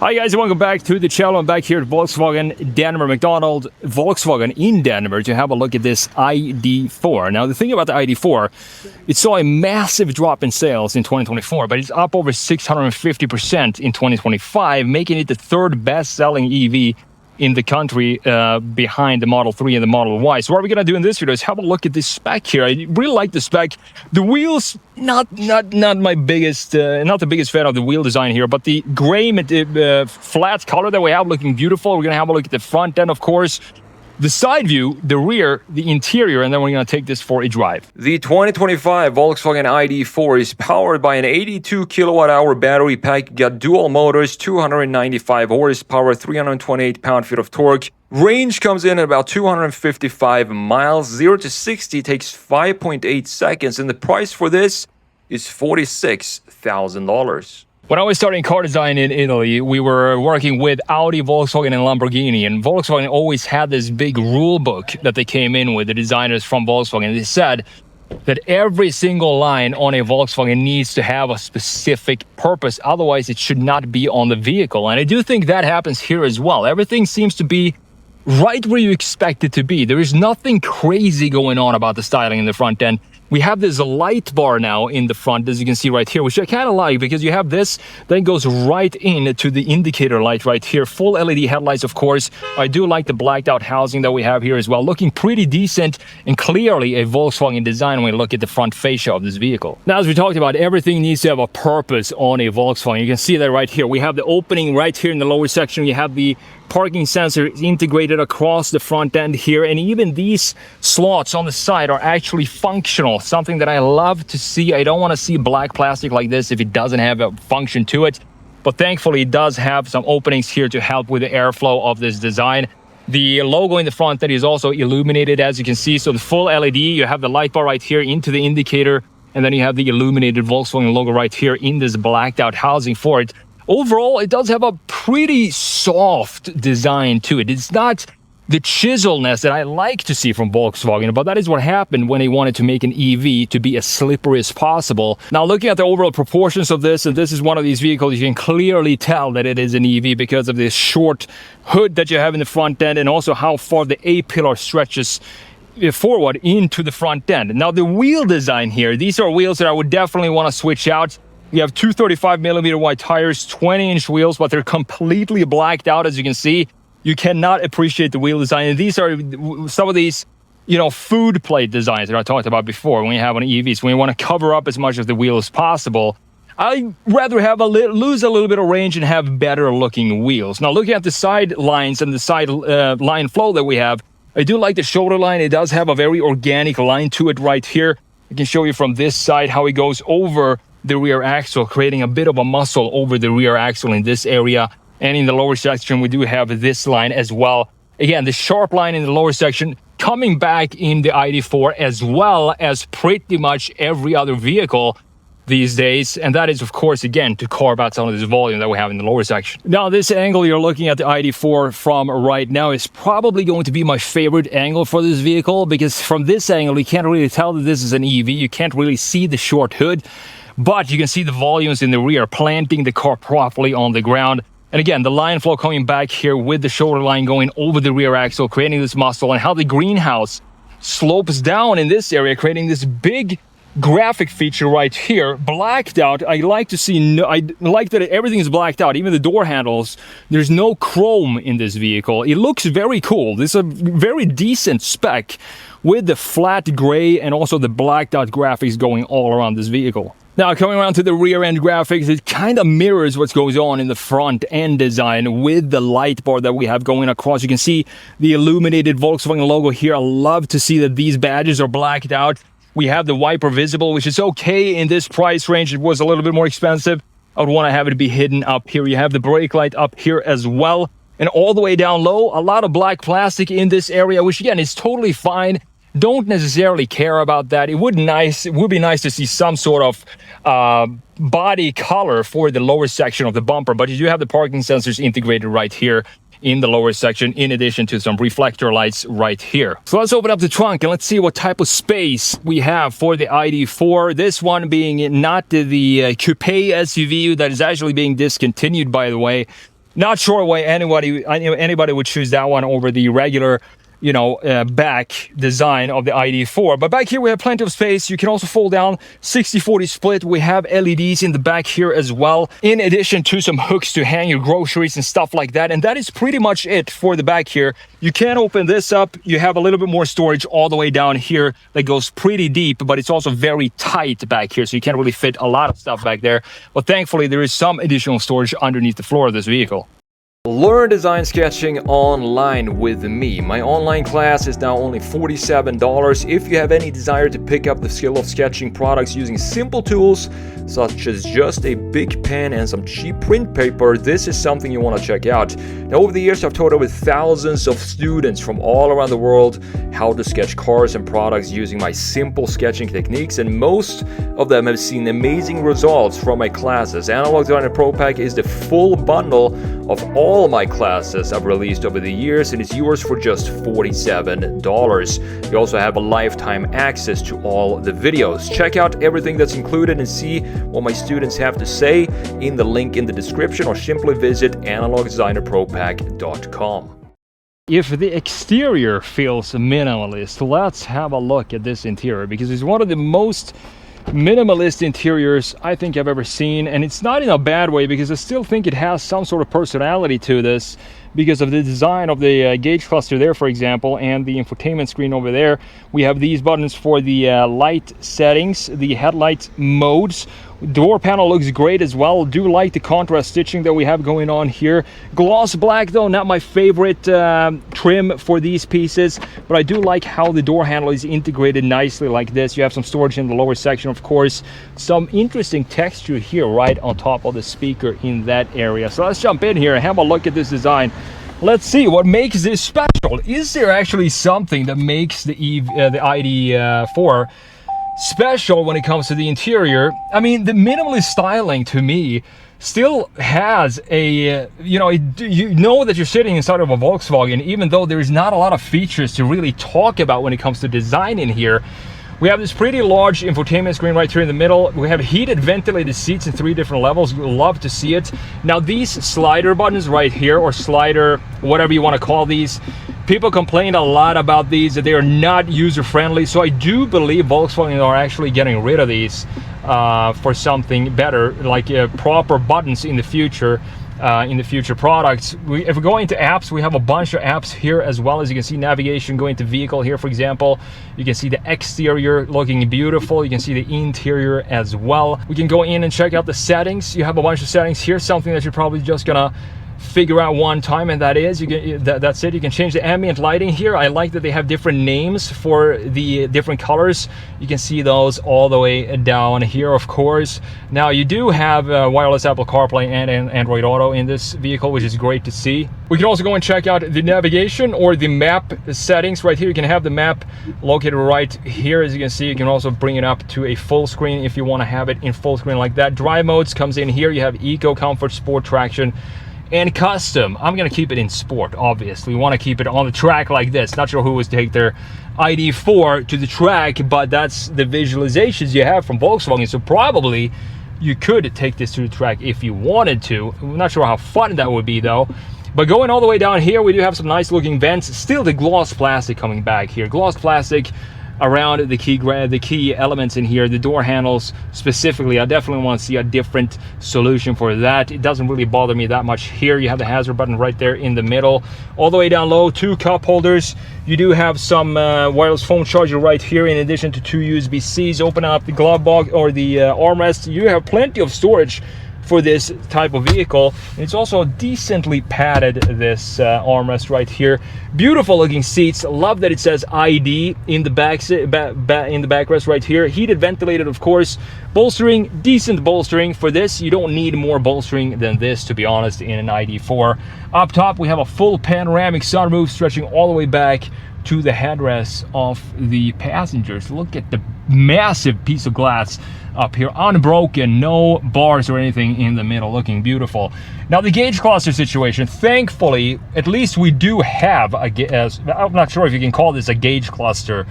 Hi guys, and welcome back to the channel. I'm back here at Volkswagen Denver, McDonald Volkswagen in Denver to have a look at this ID.4. Now the thing about the ID.4, it saw a massive drop in sales in 2024, but it's up over 650% in 2025, making it the third best-selling EV in the country behind the Model 3 and the Model Y. So what we're gonna do in this video is have a look at this spec here. I really like the spec. The wheels, not my biggest, not the biggest fan of the wheel design here, but the gray flat color that we have looking beautiful. We're gonna have a look at the front end, of course, the side view, the rear, the interior, and then we're going to take this for a drive. The 2025 Volkswagen ID.4 is powered by an 82 kilowatt-hour battery pack, got dual motors, 295 horsepower, 328 pound-feet of torque. Range comes in at about 255 miles. 0 to 60 takes 5.8 seconds, and the price for this is $46,000. When I was starting car design in Italy, we were working with Audi, Volkswagen, and Lamborghini. And Volkswagen always had this big rule book that they came in with, the designers from Volkswagen. They said that every single line on a Volkswagen needs to have a specific purpose. Otherwise, it should not be on the vehicle. And I do think that happens here as well. Everything seems to be right where you expect it to be. There is nothing crazy going on about the styling in the front end. We have this light bar now in the front, as you can see right here, which I kind of like because you have this, then goes right into the indicator light right here. Full LED headlights, of course. I do like the blacked out housing that we have here as well. Looking pretty decent and clearly a Volkswagen design when you look at the front fascia of this vehicle. Now, as we talked about, everything needs to have a purpose on a Volkswagen. You can see that right here. We have the opening right here in the lower section. You have the parking sensor integrated across the front end here, and even these slots on the side are actually functional, something that I love to see. I don't want to see black plastic like this if it doesn't have a function to it, but thankfully it does have some openings here to help with the airflow of this design. The logo in the front that is also illuminated, as you can see. So the full LED, you have the light bar right here into the indicator, and then you have the illuminated Volkswagen logo right here in this blacked out housing for it. Overall, it does have a pretty soft design to it. It's not the chiselness that I like to see from Volkswagen, but that is what happened when they wanted to make an EV to be as slippery as possible. Now, looking at the overall proportions of this, and this is one of these vehicles, you can clearly tell that it is an EV because of this short hood that you have in the front end and also how far the A-pillar stretches forward into the front end. Now, the wheel design here, these are wheels that I would definitely want to switch out. You have 235mm wide tires, 20-inch wheels, but they're completely blacked out, as you can see. You cannot appreciate the wheel design. And these are some of these, food plate designs that I talked about before when you have on EVs. When you want to cover up as much of the wheel as possible, I'd rather have lose a little bit of range and have better looking wheels. Now, looking at the side lines and the side line flow that we have, I do like the shoulder line. It does have a very organic line to it right here. I can show you from this side how it goes over the rear axle, creating a bit of a muscle over the rear axle in this area. And in the lower section, we do have this line as well. Again, the sharp line in the lower section coming back in the ID.4 as well as pretty much every other vehicle these days. And that is, of course, again, to carve out some of this volume that we have in the lower section. Now, this angle you're looking at the ID.4 from right now is probably going to be my favorite angle for this vehicle, because from this angle, you can't really tell that this is an EV. You can't really see the short hood, but you can see the volumes in the rear, planting the car properly on the ground. And again, the line flow coming back here with the shoulder line going over the rear axle, creating this muscle, and how the greenhouse slopes down in this area, creating this big graphic feature right here, blacked out. I like that everything is blacked out, even the door handles. There's no chrome in this vehicle. It looks very cool. This is a very decent spec with the flat gray and also the blacked out graphics going all around this vehicle. Now, coming around to the rear end graphics, it kind of mirrors what goes on in the front end design with the light bar that we have going across. You can see the illuminated Volkswagen logo here. I love to see that these badges are blacked out. We have the wiper visible, which is okay in this price range. It was a little bit more expensive. I would want to have it be hidden up here. You have the brake light up here as well. And all the way down low, a lot of black plastic in this area, which again is totally fine. Don't necessarily care about that. It would be nice to see some sort of body color for the lower section of the bumper, but you do have the parking sensors integrated right here in the lower section, in addition to some reflector lights right here. So let's open up the trunk and let's see what type of space we have for the ID.4. This one being not the coupe SUV that is actually being discontinued, by the way. Not sure why anybody would choose that one over the regular, back design of the ID.4. But back here we have plenty of space. You can also fold down 60-40 split. We have LEDs in the back here as well, in addition to some hooks to hang your groceries and stuff like that. And that is pretty much it for the back here. You can open this up. You have a little bit more storage all the way down here that goes pretty deep, but it's also very tight back here, so you can't really fit a lot of stuff back there. But thankfully there is some additional storage underneath the floor of this vehicle. Learn design sketching online with me. My online class is now only $47. If you have any desire to pick up the skill of sketching products using simple tools such as just a big pen and some cheap print paper, this is something you want to check out. Now, over the years, I've taught over thousands of students from all around the world how to sketch cars and products using my simple sketching techniques, and most of them have seen amazing results from my classes. Analog Designer Pro Pack is the full bundle of all my classes I've released over the years, and it's yours for just $47. You also have a lifetime access to all the videos. Check out everything that's included and see what my students have to say in the link in the description, or simply visit analogdesignerpropack.com. If the exterior feels minimalist, let's have a look at this interior, because it's one of the most minimalist interiors I think I've ever seen, and it's not in a bad way, because I still think it has some sort of personality to this because of the design of the gauge cluster there, for example, and the infotainment screen over there. We have these buttons for the light settings, the headlight modes. Door panel looks great as well. Do like the contrast stitching that we have going on here. Gloss black though, not my favorite trim for these pieces, but I do like how the door handle is integrated nicely like this. You have some storage in the lower section, of course. Some interesting texture here right on top of the speaker in that area. So let's jump in here and have a look at this design. Let's see what makes this special. Is there actually something that makes the ID.4 special when it comes to the interior? I mean, the minimalist styling to me still has a, you know that you're sitting inside of a Volkswagen, even though there is not a lot of features to really talk about when it comes to design in here. We have this pretty large infotainment screen right here in the middle. We have heated ventilated seats in 3 different levels. Love to see it. Now these slider buttons right here, or slider, whatever you want to call these, people complained a lot about these, that they are not user-friendly. So I do believe Volkswagen are actually getting rid of these for something better, like proper buttons in the future. Products. If we go into apps, we have a bunch of apps here as well. As you can see, navigation, going to vehicle here, for example. You can see the exterior looking beautiful. You can see the interior as well. We can go in and check out the settings. You have a bunch of settings here, something that you're probably just gonna figure out one time, and that is that's it. You can change the ambient lighting here. I like that they have different names for the different colors. You can see those all the way down here, of course. Now you do have wireless Apple CarPlay and Android Auto in this vehicle, which is great to see. We can also go and check out the navigation or the map settings right here. You can have the map located right here. As you can see, you can also bring it up to a full screen if you want to have it in full screen like that. Drive modes comes in here. You have Eco, Comfort, Sport, Traction, and Custom. I'm gonna keep it in Sport, obviously. We want to keep it on the track like this. Not sure who was to take their ID.4 to the track, but that's the visualizations you have from Volkswagen. So probably you could take this to the track if you wanted to. I'm not sure how fun that would be though. But going all the way down here, we do have some nice looking vents. Still the gloss plastic coming back here. Gloss plastic around the key elements in here. The door handles specifically, I definitely want to see a different solution for that. It doesn't really bother me that much here. You have the hazard button right there in the middle. All the way down low, 2 cup holders. You do have some wireless phone charger right here, in addition to 2 USB-Cs. Open up the glove box or the armrest. You have plenty of storage for this type of vehicle. It's also decently padded, this armrest right here. Beautiful looking seats. Love that it says ID in the backrest right here. Heated, ventilated, of course. Bolstering, decent bolstering. For this, you don't need more bolstering than this, to be honest, in an ID.4. Up top, we have a full panoramic sunroof stretching all the way back to the headrests of the passengers. Look at the massive piece of glass up here, unbroken, no bars or anything in the middle, looking beautiful. Now the gauge cluster situation, thankfully, at least we do have I'm not sure if you can call this a gauge cluster,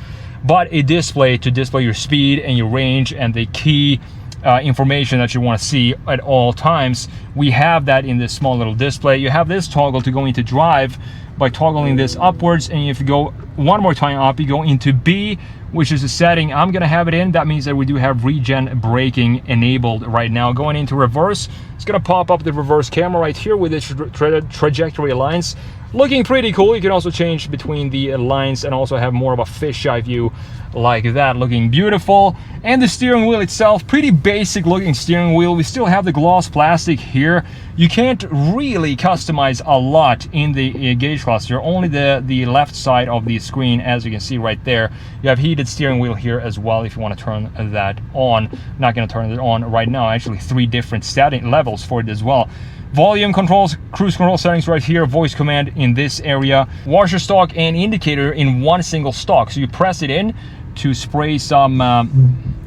but a display to display your speed and your range and the key information that you want to see at all times. we have that in this small little display. You have this toggle to go into drive by toggling this upwards, and if you go one more time up, you go into B, which is a setting I'm gonna have it in. That means that we do have regen braking enabled right now. Going into reverse, it's gonna pop up the reverse camera right here with the trajectory lines. Looking pretty cool. You can also change between the lines and also have more of a fisheye view like that, looking beautiful. And the steering wheel itself, pretty basic looking steering wheel. We still have the gloss plastic here. You can't really customize a lot in the gauge cluster, only the left side of the screen, as you can see right there. You have heated steering wheel here as well if you want to turn that on. Not going to turn it on right now, actually 3 different setting levels for it as well. Volume controls, cruise control settings right here, voice command in this area, washer stock and indicator in one single stock. So you press it in to spray some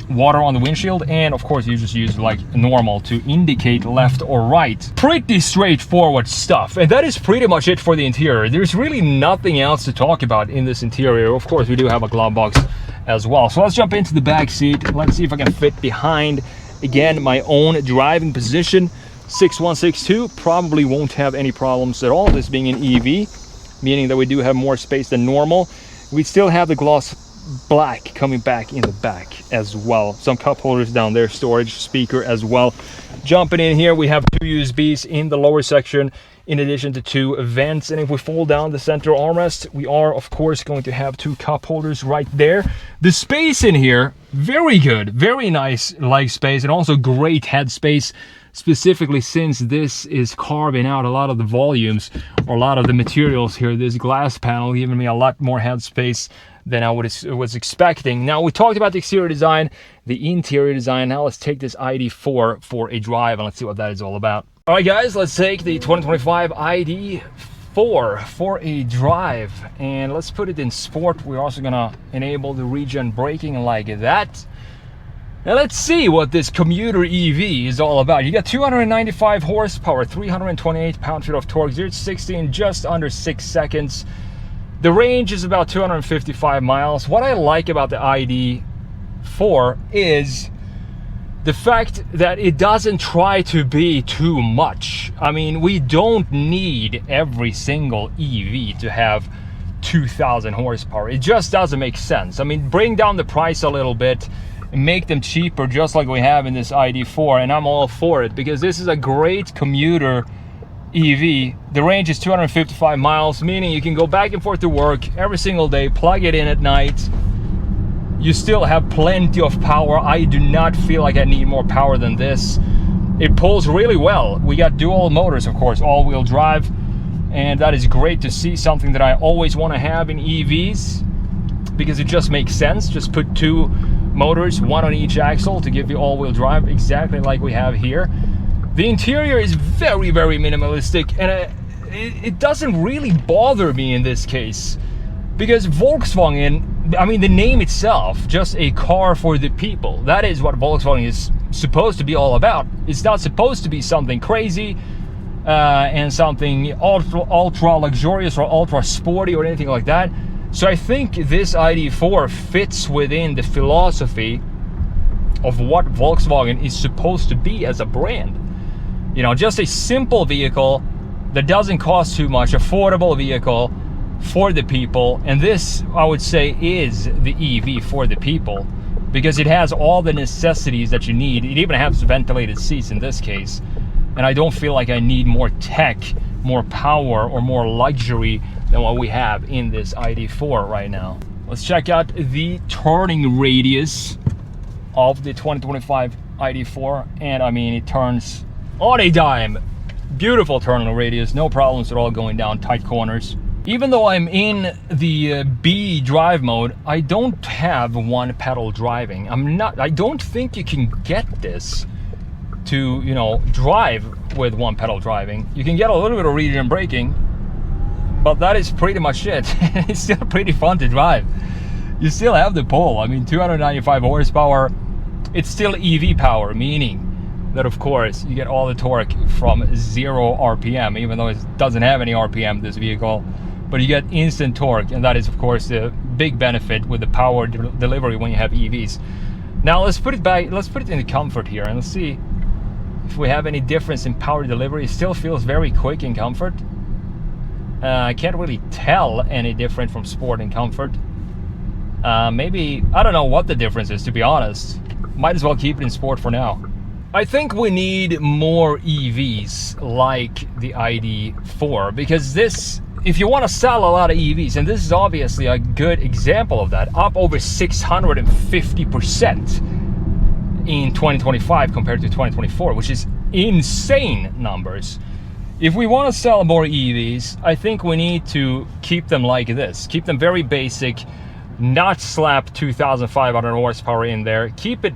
water on the windshield, and of course you just use like normal to indicate left or right. Pretty straightforward stuff, and that is pretty much it for the interior. There's really nothing else to talk about in this interior. Of course we do have a glove box as well. So let's jump into the back seat. Let's see if I can fit behind, again, my own driving position. 6162 probably won't have any problems at all, this being an EV, meaning that we do have more space than normal. We still have the gloss black coming back in the back as well. Some cup holders down there, storage, speaker as well. Jumping in here, we have 2 USBs in the lower section in addition to 2 vents, and if we fold down the center armrest, we are of course going to have 2 cup holders right there. The space in here, very good, very nice leg space, and also great head space, specifically since this is carving out a lot of the volumes or a lot of the materials here. This glass panel giving me a lot more head space than I was expecting. Now, we talked about the exterior design, the interior design. Now let's take this ID.4 for a drive and let's see what that is all about. All right, guys, let's take the 2025 ID.4 for a drive, and let's put it in sport. We're also gonna enable the regen braking like that. Now let's see what this commuter EV is all about. You got 295 horsepower, 328 pound-feet of torque, 0 to 60 in just under 6 seconds. The range is about 255 miles. What I like about the ID.4 is the fact that it doesn't try to be too much. I mean, we don't need every single EV to have 2,000 horsepower. It just doesn't make sense. I mean, bring down the price a little bit, make them cheaper just like we have in this ID.4, and I'm all for it because this is a great commuter EV. The range is 255 miles, meaning you can go back and forth to work every single day, plug it in at night. You still have plenty of power. I do not feel like I need more power than this. It pulls really well. We got dual motors, of course, all-wheel drive, and that is great to see, something that I always want to have in EVs because it just makes sense. Just put 2 motors, 1 on each axle to give you all-wheel drive, exactly like we have here. The interior is very, very minimalistic, and it doesn't really bother me in this case because Volkswagen, I mean, the name itself, just a car for the people. That is what Volkswagen is supposed to be all about. It's not supposed to be something crazy and something ultra luxurious or ultra sporty or anything like that. So I think this ID.4 fits within the philosophy of what Volkswagen is supposed to be as a brand. You know, just a simple vehicle that doesn't cost too much, affordable vehicle for the people. And this, I would say, is the EV for the people because it has all the necessities that you need. It even has ventilated seats in this case. And I don't feel like I need more tech, more power, or more luxury than what we have in this ID.4 right now. Let's check out the turning radius of the 2025 ID.4, and I mean, it turns on a dime. Beautiful turning radius, no problems at all going down tight corners. Even though I'm in the B drive mode, I don't have 1 pedal driving. I don't think you can get this to, you know, drive with 1 pedal driving. You can get a little bit of regen braking, but that is pretty much it. It's still pretty fun to drive. You still have the pull. I mean, 295 horsepower. It's still EV power, meaning that, of course, you get all the torque from 0 RPM, even though it doesn't have any RPM, this vehicle. But you get instant torque, and that is, of course, the big benefit with the power delivery when you have EVs. Now, let's put it back. Let's put it in the comfort here, and let's see if we have any difference in power delivery. It still feels very quick in comfort. I can't really tell any different from sport and comfort. Maybe, I don't know what the difference is, to be honest. Might as well keep it in sport for now. I think we need more EVs like the ID.4, because this, if you want to sell a lot of EVs, and this is obviously a good example of that, up over 650% in 2025 compared to 2024, which is insane numbers. If we want to sell more EVs, I think we need to keep them like this. Keep them very basic, not slap 2,500 horsepower in there. Keep it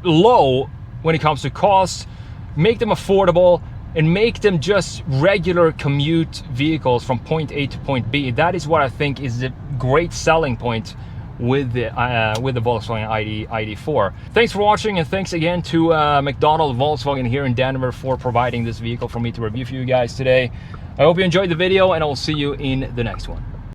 low when it comes to cost, make them affordable, and make them just regular commute vehicles from point A to point B. That is what I think is the great selling point with the Volkswagen ID.4. Thanks for watching, and thanks again to McDonald Volkswagen here in Denver for providing this vehicle for me to review for you guys today. I hope you enjoyed the video, and I will see you in the next one.